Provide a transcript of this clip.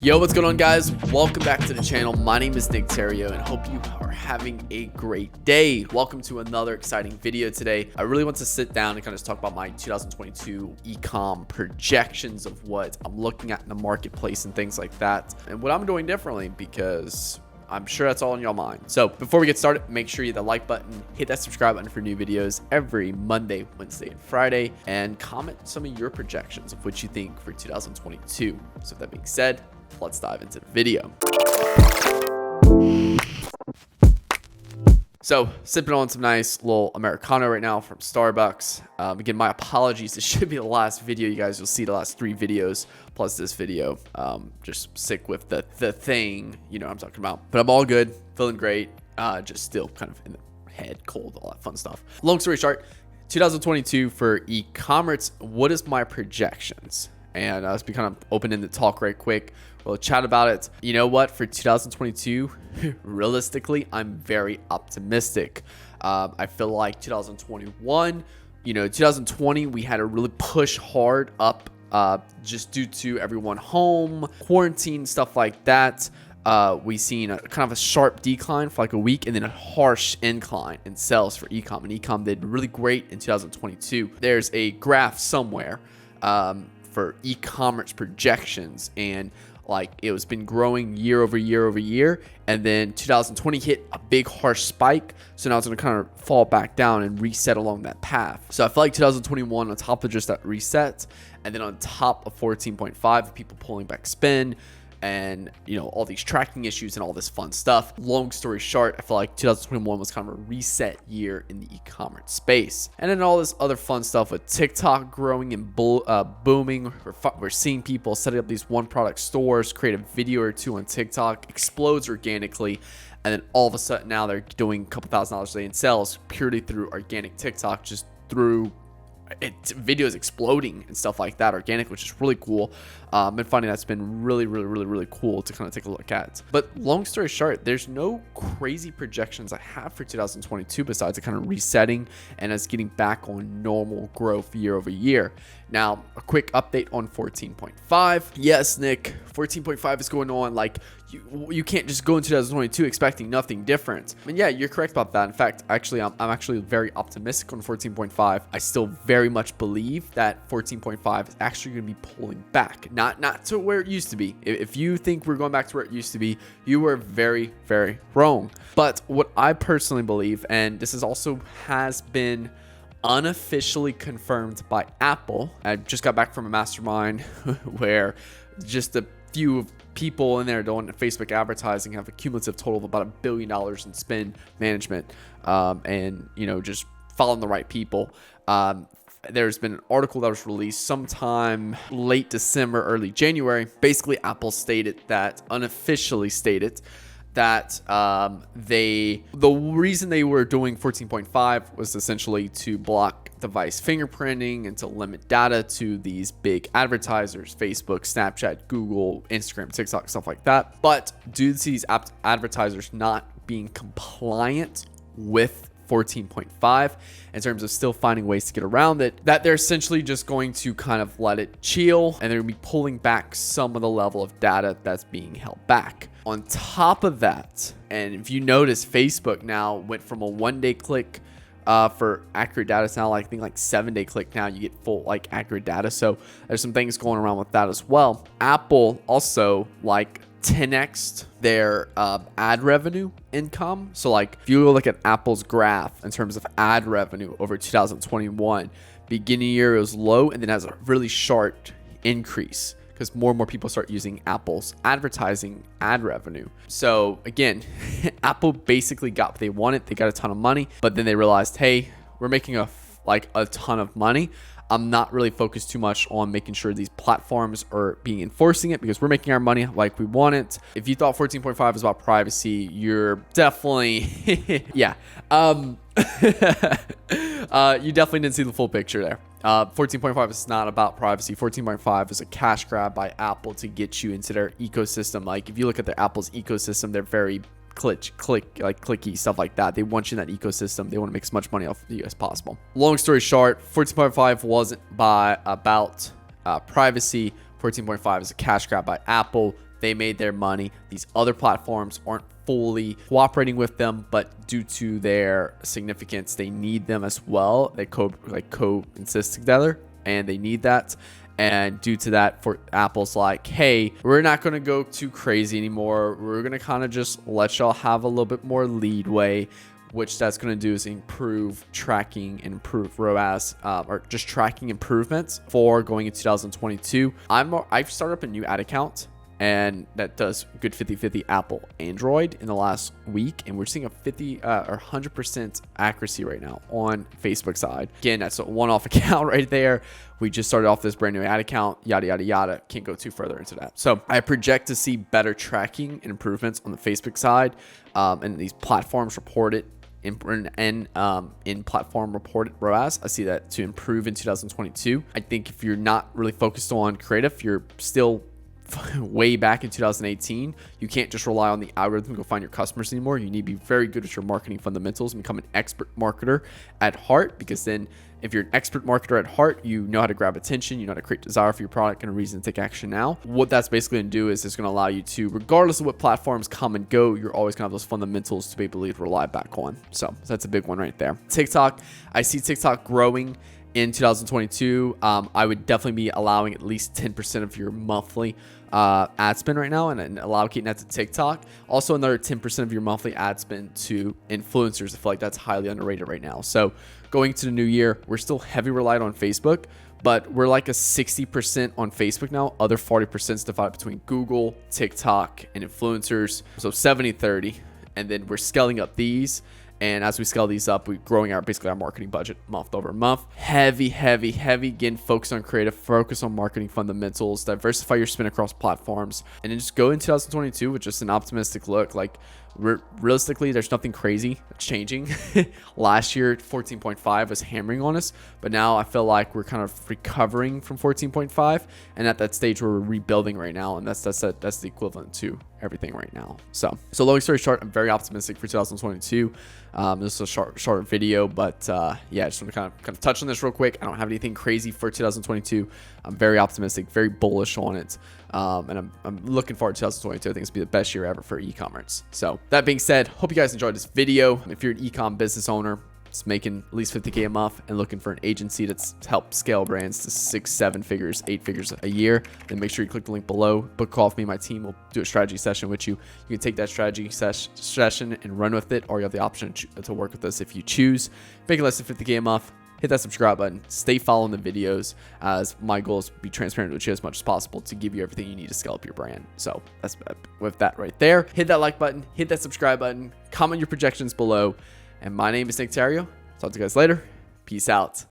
Yo, what's going on, guys? Welcome back to the channel. My name is Nick Theriot and hope you are having a great day. Welcome to another exciting video today. I really want to sit down and kind of talk about my 2022 e-com projections of what I'm looking at in the marketplace and things like that, and what I'm doing differently, because I'm sure that's all in your mind. So before we get started, make sure you hit the like button, hit that subscribe button for new videos every Monday, Wednesday, and Friday, and comment some of your projections of what you think for 2022. So with that being said, let's dive into the video. So sipping on some nice little Americano right now from Starbucks. Again, my apologies. This should be the last video you guys will see, the last 3 videos plus this video. Just sick with the thing, you know what I'm talking about. But I'm all good, feeling great. Just still kind of in the head, cold, all that fun stuff. Long story short, 2022 for e-commerce. What is my projections? And let's be kind of open-ended talk right quick. We'll chat about it. You know what? For 2022, realistically, I'm very optimistic. I feel like 2021, 2020, we had to really push hard up just due to everyone home, quarantine, stuff like that. We seen a kind of a sharp decline for like a week and then a harsh incline in sales for ecom. And ecom did really great in 2022. There's a graph somewhere for e-commerce projections, and like it was been growing year over year, and then 2020 hit a big harsh spike, so now it's going to kind of fall back down and reset along that path. So I feel like 2021, on top of just that reset, and then on top of 14.5, people pulling back spend, and all these tracking issues and all this fun stuff. Long story short, I feel like 2021 was kind of a reset year in the e-commerce space. And then all this other fun stuff with TikTok growing and booming. We're seeing people setting up these one product stores, create a video or two on TikTok, explodes organically, and then all of a sudden now they're doing a couple $1,000s a day in sales purely through organic TikTok, just through videos exploding and stuff like that, organic, which is really cool. Been finding that's been really cool to kind of take a look at. But long story short, there's no crazy projections I have for 2022 besides it kind of resetting and us getting back on normal growth year over year. Now, a quick update on 14.5. Yes, Nick, 14.5 is going on. Like, you can't just go in 2022 expecting nothing different. And yeah, you're correct about that. In fact, actually, I'm actually very optimistic on 14.5. I still very much believe that 14.5 is actually going to be pulling back. Not to where it used to be. If you think we're going back to where it used to be, you were very wrong. But what I personally believe, and this is also has been unofficially confirmed by Apple. I just got back from a mastermind where just a few people in there doing Facebook advertising have a cumulative total of about $1 billion in spend management, and just following the right people. There's been an article that was released sometime late December, early January. Basically, Apple unofficially stated that the reason they were doing 14.5 was essentially to block device fingerprinting and to limit data to these big advertisers: Facebook, Snapchat, Google, Instagram, TikTok, stuff like that. But due to these advertisers not being compliant with 14.5 in terms of still finding ways to get around it, that they're essentially just going to kind of let it chill, and they're going to be pulling back some of the level of data that's being held back. On top of that, and if you notice, Facebook now went from a 1-day click for accurate data. It's now like 7-day click now, you get full accurate data. So there's some things going around with that as well. Apple also 10x'd their ad revenue income. So if you look at Apple's graph in terms of ad revenue over 2021, beginning year it was low and then has a really sharp increase because more and more people start using Apple's advertising ad revenue. So again, Apple basically got what they wanted. They got a ton of money, but then they realized, hey, we're making a ton of money. I'm not really focused too much on making sure these platforms are being enforcing it because we're making our money like we want it. If you thought 14.5 is about privacy, you're definitely, yeah. You definitely didn't see the full picture there. 14.5 is not about privacy. 14.5 is a cash grab by Apple to get you into their ecosystem. If you look at the Apple's ecosystem, they're very clicky, stuff like that. They want you in that ecosystem. They want to make as much money off of you as possible. Long story short, 14.5 wasn't about privacy. 14.5 is a cash grab by Apple They made their money. These other platforms aren't fully cooperating with them, but due to their significance, they need them as well. They coexist together, and they need that. And due to that, for Apple's like, hey, we're not going to go too crazy anymore. We're going to kind of just let y'all have a little bit more leadway, which that's going to do is improve tracking and improve ROAS, or just tracking improvements for going into 2022. I've started up a new ad account, and that does good 50-50 Apple Android in the last week, and we're seeing a 50 or 100% accuracy right now on Facebook side. Again, that's a one-off account right there. We just started off this brand new ad account, yada yada yada. Can't go too further into that. So I project to see better tracking and improvements on the Facebook side, and these platforms report it in platform reported ROAS. I see that to improve in 2022. I think if you're not really focused on creative, you're still way back in 2018. You can't just rely on the algorithm to go find your customers anymore. You need to be very good at your marketing fundamentals and become an expert marketer at heart, because then if you're an expert marketer at heart, you know how to grab attention, you know how to create desire for your product and a reason to take action now. What that's basically going to do is it's going to allow you to, regardless of what platforms come and go, you're always going to have those fundamentals to be able to rely back on. So that's a big one right there. TikTok, I see TikTok growing in 2022. I would definitely be allowing at least 10% of your monthly ad spend right now, and allocating that to TikTok. Also another 10% of your monthly ad spend to influencers. I feel like that's highly underrated right now. So going to the new year, we're still heavy reliant on Facebook, but we're like a 60% on Facebook now. Other 40% is divided between Google, TikTok, and influencers. So 70-30, and then we're scaling up these. And as we scale these up, we're growing basically our marketing budget month over month. Heavy. Again, focus on creative, focus on marketing fundamentals, diversify your spend across platforms, and then just go in 2022 with just an optimistic look. Like, realistically, there's nothing crazy that's changing. Last year, 14.5 was hammering on us, but now I feel like we're kind of recovering from 14.5, and at that stage, we're rebuilding right now, and that's the equivalent to everything right now. So long story short, I'm very optimistic for 2022. This is a short video, but yeah, I just want to kind of touch on this real quick. I don't have anything crazy for 2022. I'm very optimistic, very bullish on it, and I'm looking forward to 2022. I think it's gonna be the best year ever for e-commerce. So that being said, hope you guys enjoyed this video. If you're an e-com business owner, it's making at least 50K a month and looking for an agency that's helped scale brands to 6, 7 figures, 8 figures a year, then make sure you click the link below. Book a call with me and my team. We'll do a strategy session with you. You can take that strategy session and run with it, or you have the option to work with us if you choose. Making less than 50K a month. Hit that subscribe button. Stay following the videos, as my goal is to be transparent with you as much as possible to give you everything you need to scale up your brand. So that's with that right there. Hit that like button. Hit that subscribe button. Comment your projections below. And my name is Nick Theriot. Talk to you guys later. Peace out.